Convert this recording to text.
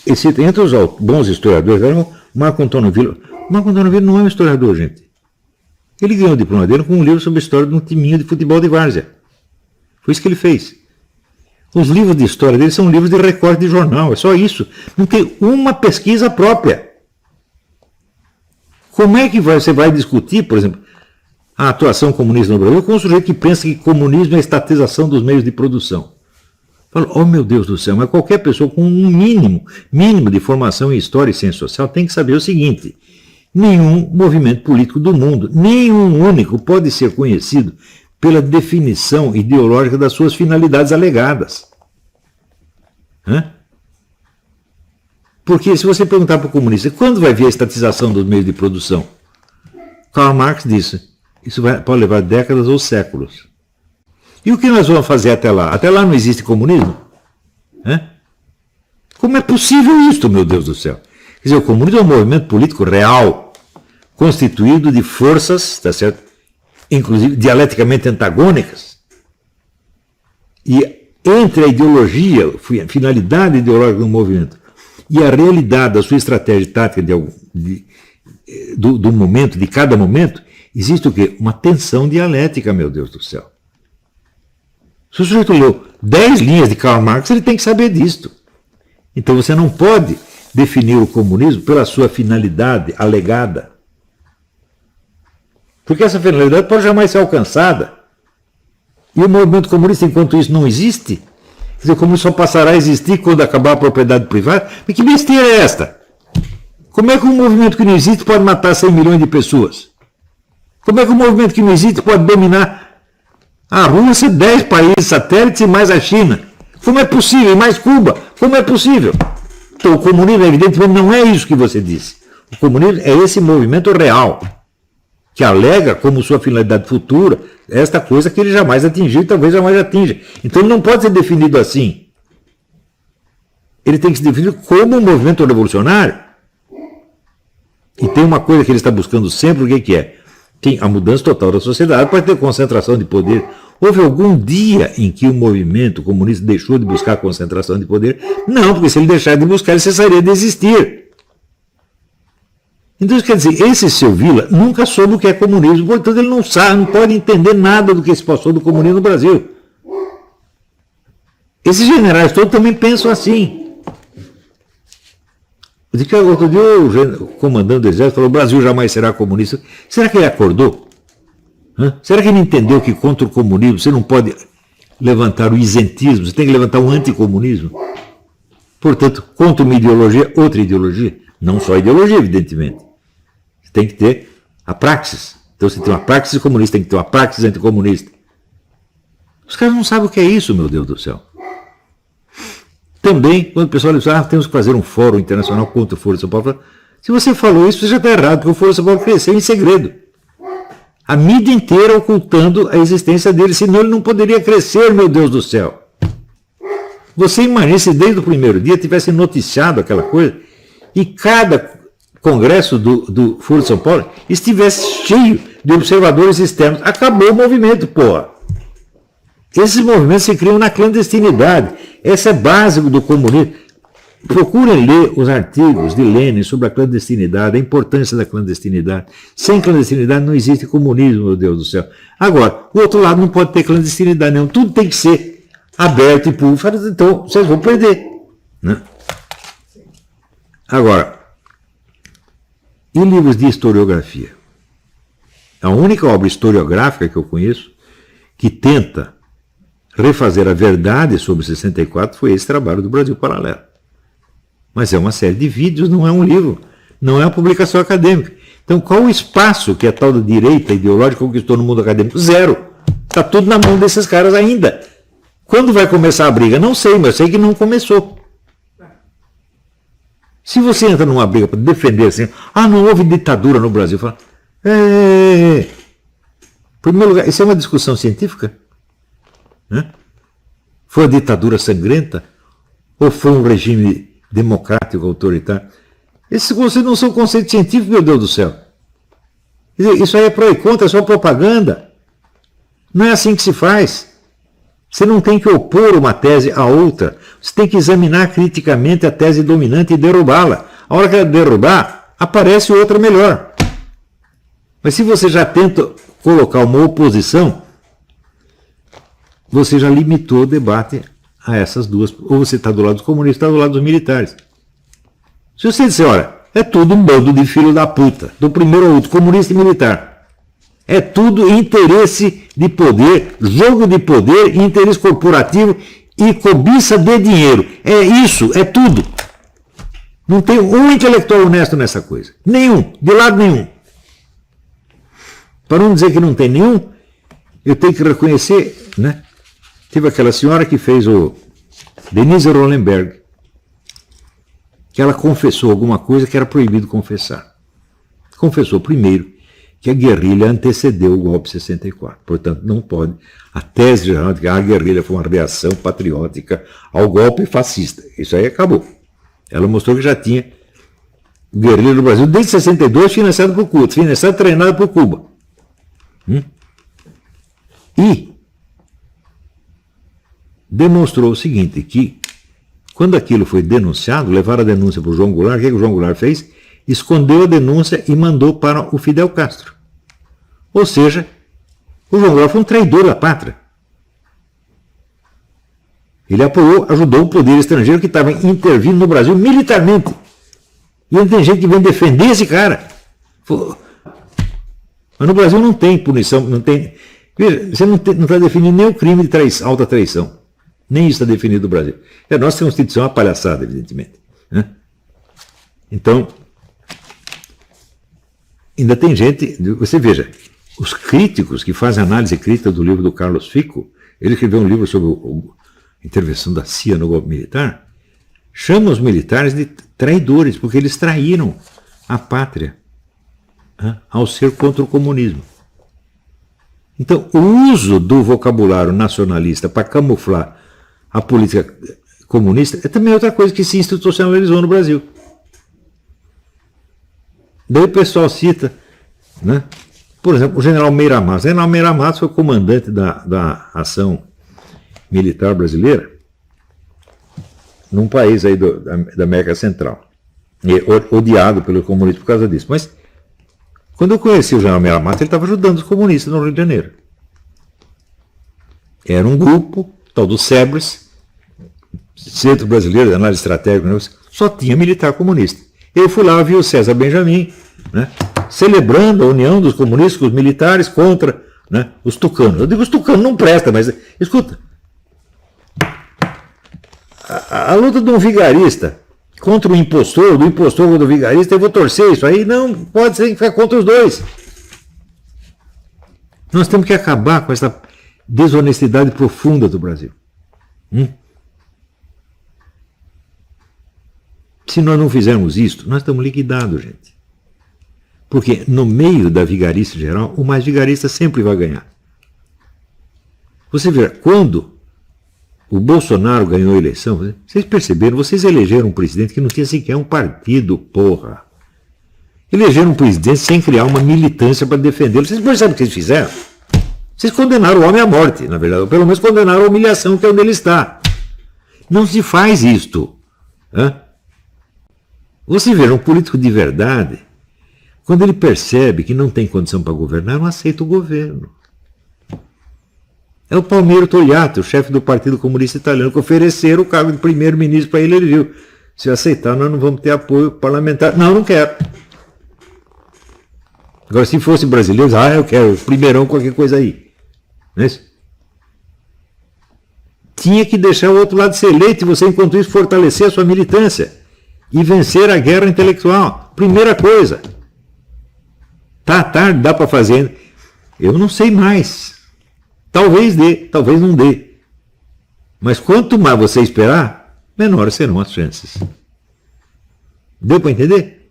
Entre os bons historiadores, Marco Antônio Villa. Marco Antônio Villa não é um historiador, gente. Ele ganhou o diploma dele com um livro sobre a história de um timinho de futebol de várzea. Foi isso que ele fez. Os livros de história dele são livros de recorte de jornal, é só isso. Não tem uma pesquisa própria. Como é que você vai discutir, por exemplo, a atuação comunista no Brasil com um sujeito que pensa que comunismo é a estatização dos meios de produção? Fala, oh meu Deus do céu, mas qualquer pessoa com um mínimo de formação em história e ciência social tem que saber o seguinte: nenhum movimento político do mundo, nenhum único, pode ser conhecido pela definição ideológica das suas finalidades alegadas. Porque se você perguntar para o comunista, quando vai vir a estatização dos meios de produção? Karl Marx disse, isso pode levar décadas ou séculos. E o que nós vamos fazer até lá? Até lá não existe comunismo? Como é possível isso, meu Deus do céu? Quer dizer, o comunismo é um movimento político real, constituído de forças, tá certo? Inclusive dialeticamente antagônicas. E entre a ideologia, a finalidade ideológica do movimento e a realidade da sua estratégia tática do momento, de cada momento, existe o quê? Uma tensão dialética, meu Deus do céu. Se o sujeito leu 10 linhas de Karl Marx, ele tem que saber disto. Então você não pode definir o comunismo pela sua finalidade alegada. Porque essa finalidade pode jamais ser alcançada. E o movimento comunista, enquanto isso não existe, quer dizer, o comunismo só passará a existir quando acabar a propriedade privada. Mas que besteira é esta? Como é que um movimento que não existe pode matar 100 milhões de pessoas? Como é que um movimento que não existe pode dominar a Rússia, 10 países satélites e mais a China? Como é possível? E mais Cuba? Como é possível? Então o comunismo, evidentemente, não é isso que você disse. O comunismo é esse movimento real, que alega como sua finalidade futura esta coisa que ele jamais atingiu e talvez jamais atinja. Então ele não pode ser definido assim. Ele tem que se definir como um movimento revolucionário. E tem uma coisa que ele está buscando sempre, o que é? Tem a mudança total da sociedade para ter concentração de poder. Houve algum dia em que o movimento comunista deixou de buscar concentração de poder? Não, porque se ele deixar de buscar, ele cessaria de existir. Então, quer dizer, esse seu Villa nunca soube o que é comunismo, portanto ele não sabe, não pode entender nada do que se passou do comunismo no Brasil. Esses generais todos também pensam assim. Outro dia o comandante do exército falou: o Brasil jamais será comunista. Será que ele acordou? Será que ele entendeu que contra o comunismo você não pode levantar o isentismo, você tem que levantar o anticomunismo? Portanto, contra uma ideologia, outra ideologia. Não só a ideologia, evidentemente. Você tem que ter a praxis. Então você tem uma praxis comunista, tem que ter uma praxis anticomunista. Os caras não sabem o que é isso, meu Deus do céu. Também, quando o pessoal diz, temos que fazer um fórum internacional contra o Foro de São Paulo, se você falou isso, você já está errado, porque o Foro de São Paulo cresceu em segredo. A mídia inteira ocultando a existência dele, senão ele não poderia crescer, meu Deus do céu. Você imagina se desde o primeiro dia tivesse noticiado aquela coisa e cada congresso do Foro de São Paulo estivesse cheio de observadores externos. Acabou o movimento, porra. Esses movimentos se criam na clandestinidade. Esse é básico do comunismo. Procurem ler os artigos de Lenin sobre a clandestinidade, a importância da clandestinidade. Sem clandestinidade não existe comunismo, meu Deus do céu. Agora, o outro lado não pode ter clandestinidade não. Tudo tem que ser aberto e público. Então, vocês vão perder. Né? Agora, e livros de historiografia? A única obra historiográfica que eu conheço que tenta refazer a verdade sobre 64 foi esse trabalho do Brasil Paralelo. Mas é uma série de vídeos, não é um livro, não é uma publicação acadêmica. Então qual o espaço que a tal da direita ideológica conquistou no mundo acadêmico? Zero. Está tudo na mão desses caras ainda. Quando vai começar a briga? Não sei, mas sei que não começou. Se você entra numa briga para defender assim, não houve ditadura no Brasil, fala, em primeiro lugar, isso é uma discussão científica? Foi a ditadura sangrenta? Ou foi um regime democrático, autoritário? Esses conceitos não são conceitos científicos, meu Deus do céu. Isso aí é pró e contra, é só propaganda. Não é assim que se faz. Você não tem que opor uma tese a outra. Você tem que examinar criticamente a tese dominante e derrubá-la. A hora que ela derrubar, aparece outra melhor. Mas se você já tenta colocar uma oposição, você já limitou o debate a essas duas. Ou você está do lado dos comunistas, ou está do lado dos militares. Se você disser, olha, é tudo um bando de filho da puta, do primeiro ao outro, comunista e militar. É tudo interesse de poder, jogo de poder, interesse corporativo e cobiça de dinheiro. É isso, é tudo. Não tem um intelectual honesto nessa coisa. Nenhum, de lado nenhum. Para não dizer que não tem nenhum, eu tenho que reconhecer, né? Teve aquela senhora que fez o Denise Rolenberg, que ela confessou alguma coisa que era proibido confessar. Confessou primeiro que a guerrilha antecedeu o golpe de 64. Portanto, não pode. A tese geral de que a guerrilha foi uma reação patriótica ao golpe fascista. Isso aí acabou. Ela mostrou que já tinha guerrilha no Brasil desde 62, financiada por Cuba, financiada e treinada por Cuba. E demonstrou o seguinte, que quando aquilo foi denunciado, levaram a denúncia para o João Goulart, o que o João Goulart fez? Escondeu a denúncia e mandou para o Fidel Castro. Ou seja, o João Goulart foi um traidor da pátria. Ele apoiou, ajudou o poder estrangeiro que estava intervindo no Brasil militarmente. E ainda tem gente que vem defender esse cara. Mas no Brasil não tem punição, não tem. Veja, você não está definindo nem o crime de traição, alta traição. Nem isso está definido no Brasil. A nossa Constituição é uma palhaçada, evidentemente. Né? Então, ainda tem gente. Você veja, os críticos que fazem análise crítica do livro do Carlos Fico, ele escreveu um livro sobre a intervenção da CIA no golpe militar, chama os militares de traidores, porque eles traíram a pátria ao ser contra o comunismo. Então, o uso do vocabulário nacionalista para camuflar a política comunista é também outra coisa que se institucionalizou no Brasil. Daí o pessoal cita, né, por exemplo, o general Meira Matos. O general Meira Matos foi comandante da ação militar brasileira num país aí da América Central. E odiado pelo comunismo por causa disso. Mas quando eu conheci o general Meira Matos, ele estava ajudando os comunistas no Rio de Janeiro. Era um grupo, tal do SEBRES, Centro Brasileiro de Análise Estratégica, só tinha militar comunista. Eu fui lá, vi o César Benjamin, né, celebrando a união dos comunistas com os militares contra, né, os tucanos. Eu digo, os tucanos não prestam, mas escuta, a luta de um vigarista contra o impostor, do impostor contra o vigarista, eu vou torcer isso aí, não pode ser ficar contra os dois. Nós temos que acabar com essa desonestidade profunda do Brasil. Se nós não fizermos isto, nós estamos liquidados, gente. Porque no meio da vigarice geral, o mais vigarista sempre vai ganhar. Você vê, quando o Bolsonaro ganhou a eleição, vocês perceberam, vocês elegeram um presidente que não tinha sequer um partido, porra. Elegeram um presidente sem criar uma militância para defendê-lo. Vocês percebem o que eles fizeram? Vocês condenaram o homem à morte, na verdade, ou pelo menos condenaram a humilhação que é onde ele está. Não se faz isto. Você vê, um político de verdade, quando ele percebe que não tem condição para governar, não aceita o governo. É o Palmiro Togliatti, o chefe do Partido Comunista Italiano, que ofereceram o cargo de primeiro-ministro para ele, ele viu. Se aceitar, nós não vamos ter apoio parlamentar. Não, não quero. Agora, se fosse brasileiro, eu quero, primeirão, qualquer coisa aí. Não é isso? Tinha que deixar o outro lado ser eleito e você, enquanto isso, fortalecer a sua militância e vencer a guerra intelectual. Primeira coisa. Tá tarde, dá para fazer. Eu não sei mais. Talvez dê, talvez não dê. Mas quanto mais você esperar, menores serão as chances. Deu para entender?